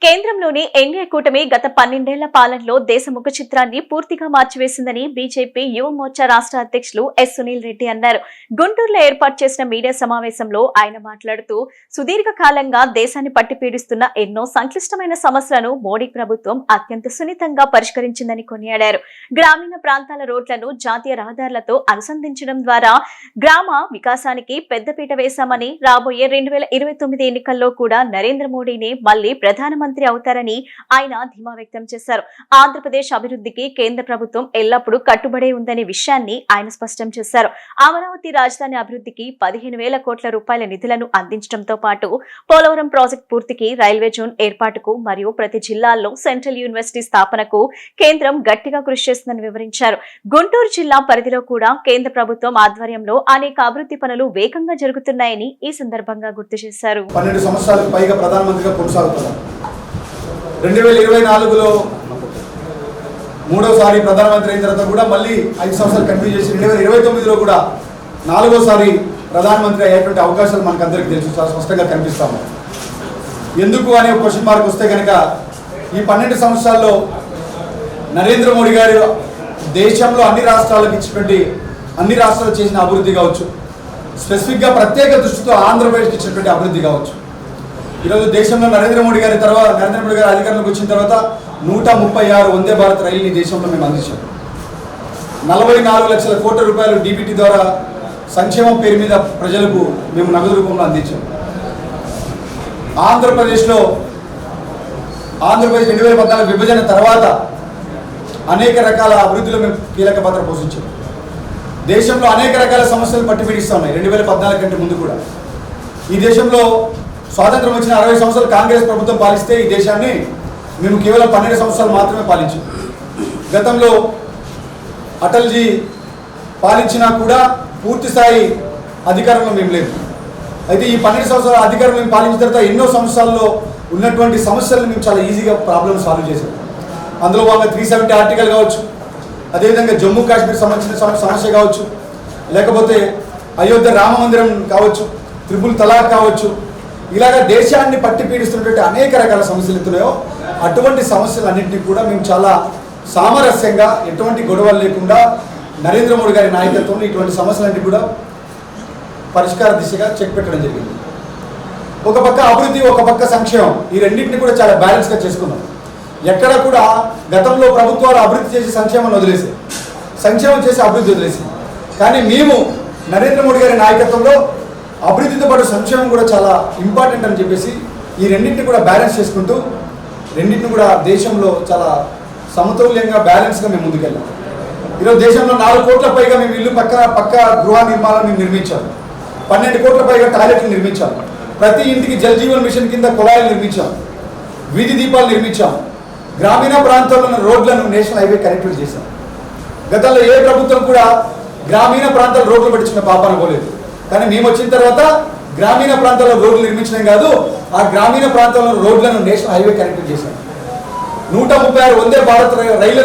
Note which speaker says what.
Speaker 1: కేంద్రంలోని ఎన్డీఏ కూటమి గత 12 ఏళ్ల పాలనలో దేశ ముఖ చిత్రాన్ని పూర్తిగా మార్చివేసిందని బీజేపీ యువ మోర్చా రాష్ట్ర అధ్యక్షులు ఎస్ సునీల్ రెడ్డి అన్నారు. గుంటూరులో ఏర్పాటు చేసిన మీడియా సమావేశంలో ఆయన మాట్లాడుతూ సుదీర్ఘ కాలంగా దేశాన్ని పట్టిపీడిస్తున్న ఎన్నో సంక్లిష్టమైన సమస్యలను మోడీ ప్రభుత్వం అత్యంత సున్నితంగా పరిష్కరించిందని కొనియాడారు. గ్రామీణ ప్రాంతాల రోడ్లను జాతీయ రహదారులతో అనుసంధించడం ద్వారా గ్రామ వికాసానికి పెద్దపీట వేశామని, రాబోయే 2029 ఎన్నికల్లో కూడా నరేంద్ర మోడీని మళ్లీ ప్రధానమంత్రి అవుతారని ఆయన ధీమా వ్యక్తం చేశారు. ఆంధ్రప్రదేశ్ అభివృద్ధికి కేంద్ర ప్రభుత్వం ఎల్లప్పుడూ కట్టుబడే ఉందనే విషయాన్ని ఆయన స్పష్టం చేశారు. అమరావతి రాజధాని అభివృద్ధికి 15,000 కోట్ల రూపాయల నిధులను అందించడంతో పాటు పోలవరం ప్రాజెక్టు పూర్తికి, రైల్వే జోన్ ఏర్పాటుకు మరియు ప్రతి జిల్లాల్లో సెంట్రల్ యూనివర్సిటీ స్థాపనకు కేంద్రం గట్టిగా కృషి చేస్తుందని వివరించారు. గుంటూరు జిల్లా పరిధిలో కూడా కేంద్ర ప్రభుత్వం ఆధ్వర్యంలో అనేక అభివృద్ధి పనులు వేగంగా జరుగుతున్నాయని ఈ సందర్భంగా గుర్తు చేశారు.
Speaker 2: 12 సంవత్సరాలకు పైగా ప్రధానమంత్రిగా కొనసాగుతున్నారు. 2024లో మూడోసారి ప్రధానమంత్రి అయిన తర్వాత కూడా మళ్ళీ 5 సంవత్సరాలు కంటిన్యూ చేసి 2029లో కూడా 4వసారి ప్రధానమంత్రి అయ్యేటువంటి అవకాశాలు మనకు అందరికీ తెలుసు, చాలా స్పష్టంగా కనిపిస్తాము. ఎందుకు అనే క్వశ్చన్ మార్క్ వస్తే కనుక ఈ 12 సంవత్సరాల్లో నరేంద్ర మోడీ గారు దేశంలో అన్ని రాష్ట్రాలకు ఇచ్చినటువంటి అన్ని రాష్ట్రాలు చేసిన అభివృద్ధి కావచ్చు, స్పెసిఫిక్గా ప్రత్యేక దృష్టితో ఆంధ్రప్రదేశ్కి ఇచ్చినటువంటి అభివృద్ధి కావచ్చు. ఈరోజు దేశంలో నరేంద్ర మోడీ గారి అధికారంలోకి వచ్చిన తర్వాత 136 వందే భారత్ రైలుని దేశంలో మేము అందించాం. 44 లక్షల కోట్ల రూపాయలు డీబీటీ ద్వారా సంక్షేమం పేరు మీద ప్రజలకు మేము నగదు రూపంలో అందించాం. ఆంధ్రప్రదేశ్ 2014 విభజన తర్వాత అనేక రకాల అభివృద్ధిలో మేము కీలక పాత్ర పోషించాం. దేశంలో అనేక రకాల సమస్యలు పట్టిపీడిస్తూ ఉన్నాయి. 2014 కంటే ముందు కూడా ఈ దేశంలో స్వాతంత్రం వచ్చిన 60 సంవత్సరాలు కాంగ్రెస్ ప్రభుత్వం పాలిస్తే ఈ దేశాన్ని మేము కేవలం 12 సంవత్సరాలు మాత్రమే పాలించాం. గతంలో అటల్జీ పాలించినా కూడా పూర్తి స్థాయి అధికారంలో మేము లేదు. అయితే ఈ 12 సంవత్సరాల అధికారంలో మేము పాలించిన తర్వాత ఎన్నో సంవత్సరాల్లో ఉన్నటువంటి సమస్యలను మేము చాలా ఈజీగా ప్రాబ్లమ్ సాల్వ్ చేసాం. అందులో భాగంగా 370 ఆర్టికల్ కావచ్చు, అదేవిధంగా జమ్మూ కాశ్మీర్ సంబంధించిన సమస్య కావచ్చు, లేకపోతే అయోధ్య రామ మందిరం కావచ్చు, త్రిపుల్ తలాక్ కావచ్చు, ఇలాగ దేశాన్ని పట్టి పీడిస్తున్నటువంటి అనేక రకాల సమస్యలు ఎత్తున్నాయో అటువంటి సమస్యలన్నింటినీ కూడా మేము చాలా సామరస్యంగా ఎటువంటి గొడవలు లేకుండా నరేంద్ర మోడీ గారి నాయకత్వంలో ఇటువంటి సమస్యలన్నింటినీ కూడా పరిష్కార దిశగా చెక్ పెట్టడం జరిగింది. ఒక పక్క అభివృద్ధి, ఒక పక్క సంక్షేమం, ఈ రెండింటిని కూడా చాలా బ్యాలెన్స్గా చేసుకున్నాం. ఎక్కడ కూడా గతంలో ప్రభుత్వాలు అభివృద్ధి చేసి సంక్షేమాన్ని వదిలేసి, సంక్షేమం చేసి అభివృద్ధి వదిలేసి, కానీ మేము నరేంద్ర మోడీ గారి నాయకత్వంలో అభివృద్ధితో పాటు సంక్షేమం కూడా చాలా ఇంపార్టెంట్ అని చెప్పేసి ఈ రెండింటిని కూడా బ్యాలెన్స్ చేసుకుంటూ రెండింటిని కూడా దేశంలో చాలా సమతుల్యంగా బ్యాలెన్స్గా మేము ముందుకెళ్ళాం. ఈరోజు దేశంలో 4 కోట్ల పైగా మేము ఇల్లు పక్క గృహ నిర్మాణాలు మేము నిర్మించాము. 12 కోట్ల పైగా టాయిలెట్లు నిర్మించాము. ప్రతి ఇంటికి జల్ జీవన్ మిషన్ కింద కుళాయిలు నిర్మించాము. వీధి దీపాలు నిర్మించాము. గ్రామీణ ప్రాంతాల్లో ఉన్న రోడ్లను నేషనల్ హైవే కనెక్టివిటీ చేశాం. గతంలో ఏ ప్రభుత్వం కూడా గ్రామీణ ప్రాంతాల రోడ్లు పట్టించిన పాపాన పోలేదు. కానీ మేము వచ్చిన తర్వాత గ్రామీణ ప్రాంతాల్లో రోడ్లు నిర్మించడం కాదు, ఆ గ్రామీణ ప్రాంతాల్లో రోడ్లను నేషనల్ హైవే కనెక్ట్ చేశాం. 136 వందే భారత్ రైలు